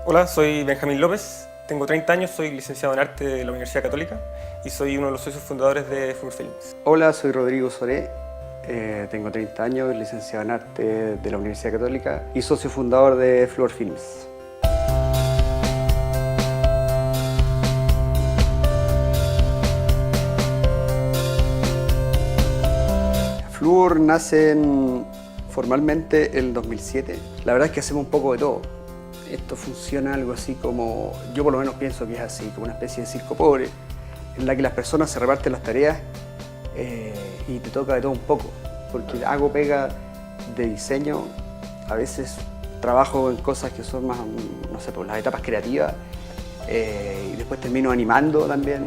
Hola, soy Benjamín López, tengo 30 años, soy licenciado en arte de la Universidad Católica y soy uno de los socios fundadores de Fluor Films. Hola, soy Rodrigo Soré, tengo 30 años, licenciado en arte de la Universidad Católica y socio fundador de Fluor Films. Fluor nace formalmente el 2007. La verdad es que hacemos un poco de todo. Esto funciona algo así como, yo por lo menos pienso que es así, como una especie de circo pobre, en la que las personas se reparten las tareas y te toca de todo un poco, porque hago pega de diseño, a veces trabajo en cosas que son más, no sé, por las etapas creativas y después termino animando también.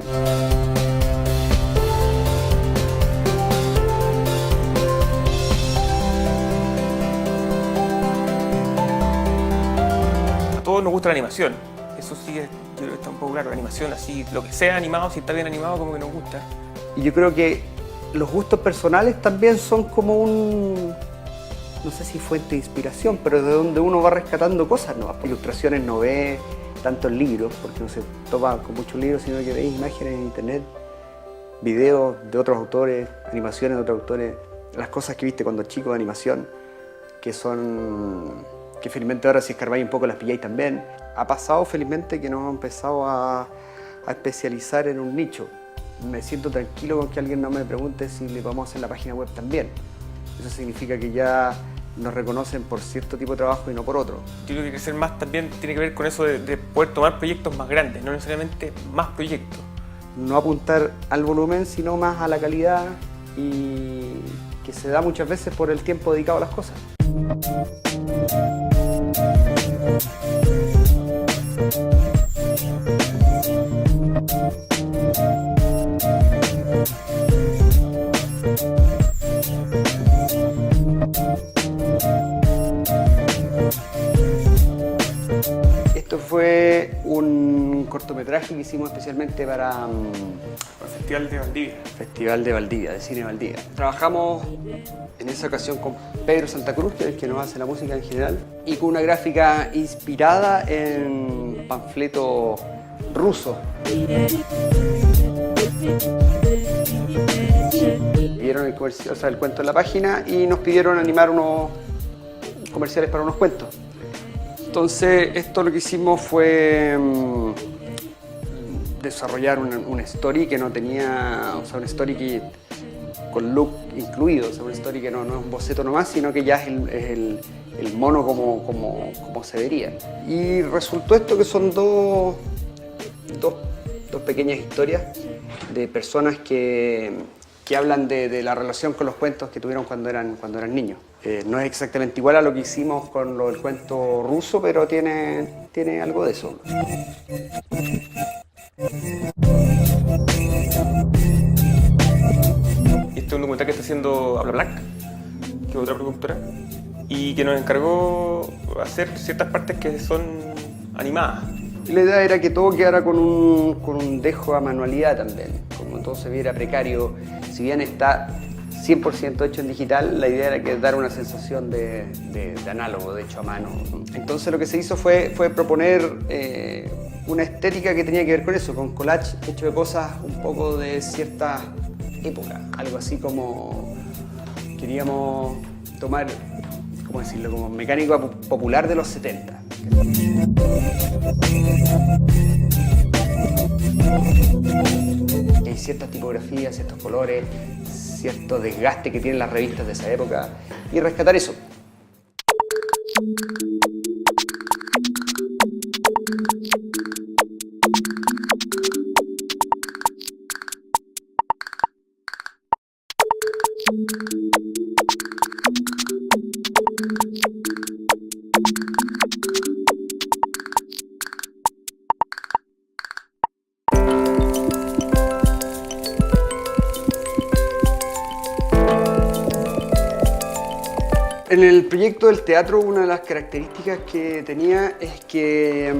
A todos nos gusta la animación, eso sí yo creo que está un poco claro, la animación así, lo que sea animado, si está bien animado como que nos gusta. Y yo creo que los gustos personales también son como no sé si fuente de inspiración, pero de donde uno va rescatando cosas nuevas. Ilustraciones no ve tanto en libros, porque no se toma con muchos libros, sino que ve imágenes en internet, videos de otros autores, animaciones de otros autores, las cosas que viste cuando chico de animación, que felizmente ahora si escarbáis un poco las pilláis también. Ha pasado felizmente que nos hemos empezado a especializar en un nicho. Me siento tranquilo con que alguien no me pregunte si le vamos a hacer la página web también. Eso significa que ya nos reconocen por cierto tipo de trabajo y no por otro. Yo creo que crecer más también tiene que ver con eso de poder tomar proyectos más grandes, no necesariamente más proyectos. No apuntar al volumen, sino más a la calidad y que se da muchas veces por el tiempo dedicado a las cosas. Esto fue un cortometraje que hicimos especialmente para El Festival de Valdivia. Festival de Valdivia, de Cine Valdivia. Trabajamos en esa ocasión con Pedro Santa Cruz, que es el que nos hace la música en general, y con una gráfica inspirada en panfleto ruso. Vieron el comercial, o sea, el cuento en la página y nos pidieron animar unos comerciales para unos cuentos. Entonces, esto lo que hicimos fue desarrollar una story que no tenía, o sea, una story que con look incluido, o sea, una story que no es un boceto nomás, sino que ya es el mono como se vería. Y resultó esto que son dos pequeñas historias de personas que hablan de la relación con los cuentos que tuvieron cuando eran niños. No es exactamente igual a lo que hicimos con el cuento ruso, pero tiene algo de eso. Este es un documental que está haciendo Habla Black, que es otra productora, y que nos encargó hacer ciertas partes que son animadas. La idea era que todo quedara con un dejo a manualidad también, como todo se viera precario. Si bien está 100% hecho en digital, la idea era que dar una sensación de análogo, de hecho a mano. Entonces lo que se hizo fue proponer una estética que tenía que ver con eso, con collage hecho de cosas un poco de cierta época, algo así como queríamos tomar, ¿cómo decirlo?, como mecánica popular de los 70. Hay ciertas tipografías, ciertos colores, cierto desgaste que tienen las revistas de esa época y rescatar eso. En el proyecto del teatro, una de las características que tenía es que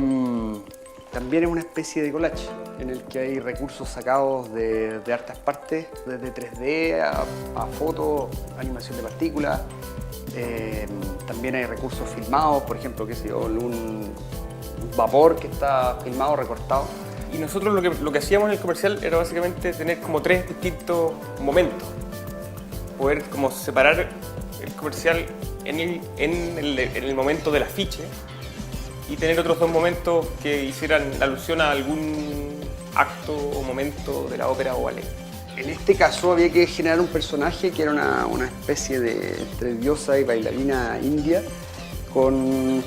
también es una especie de collage en el que hay recursos sacados de hartas partes, desde 3D a fotos, animación de partículas. También hay recursos filmados, por ejemplo, qué sé yo, vapor que está filmado, recortado. Y nosotros lo que hacíamos en el comercial era básicamente tener como 3 distintos momentos. Poder como separar el comercial en el momento del afiche y tener otros 2 momentos que hicieran alusión a algún acto o momento de la ópera o ballet. En este caso había que generar un personaje que era una especie de entre diosa y bailarina india,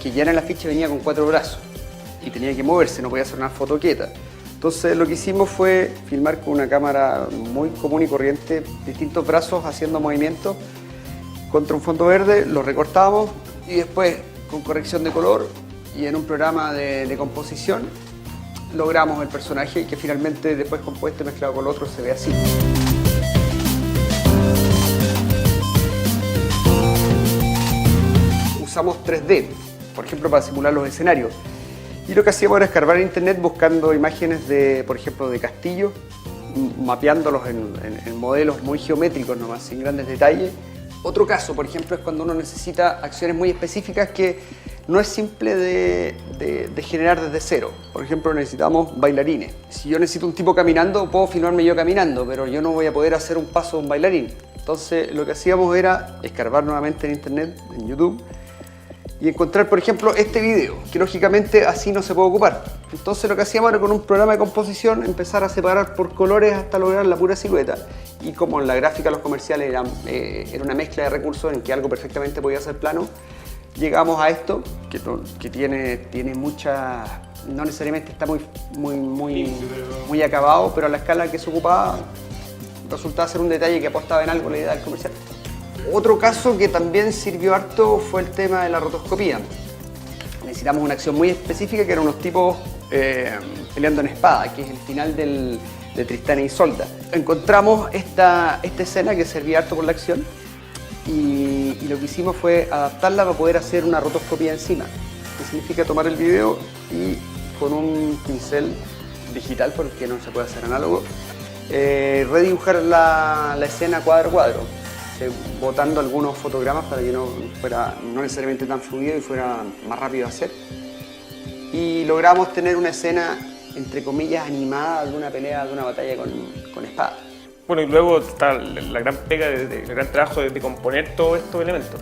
que ya en el afiche venía con 4 brazos y tenía que moverse, no podía hacer una foto quieta. Entonces lo que hicimos fue filmar con una cámara muy común y corriente distintos brazos haciendo movimientos contra un fondo verde, lo recortábamos y después con corrección de color y en un programa de composición logramos el personaje que finalmente después compuesto y mezclado con el otro se ve así. Usamos 3D, por ejemplo, para simular los escenarios. Y lo que hacíamos era escarbar en internet buscando imágenes de, por ejemplo, de castillos, mapeándolos en modelos muy geométricos nomás, sin grandes detalles. Otro caso, por ejemplo, es cuando uno necesita acciones muy específicas que no es simple de generar desde cero. Por ejemplo, necesitamos bailarines. Si yo necesito un tipo caminando, puedo filmarme yo caminando, pero yo no voy a poder hacer un paso de un bailarín. Entonces, lo que hacíamos era escarbar nuevamente en internet, en YouTube, y encontrar, por ejemplo, este video, que lógicamente así no se puede ocupar. Entonces lo que hacíamos era con un programa de composición empezar a separar por colores hasta lograr la pura silueta. Y como en la gráfica los comerciales era una mezcla de recursos en que algo perfectamente podía ser plano, llegamos a esto, que tiene mucha... no necesariamente está muy acabado, pero a la escala que se ocupaba resultaba ser un detalle que apostaba en algo la idea del comercial. Otro caso que también sirvió harto fue el tema de la rotoscopía. Necesitamos una acción muy específica que eran unos tipos peleando en espada, que es el final de Tristán y Isolda. Encontramos esta escena que servía harto por la acción y lo que hicimos fue adaptarla para poder hacer una rotoscopía encima. Que significa tomar el video y con un pincel digital, porque no se puede hacer análogo, redibujar la escena cuadro a cuadro, botando algunos fotogramas para que no fuera no necesariamente tan fluido y fuera más rápido de hacer. Y logramos tener una escena, entre comillas, animada de una pelea, de una batalla con espada. Bueno, y luego está la gran pega, el gran trabajo de componer todos estos elementos.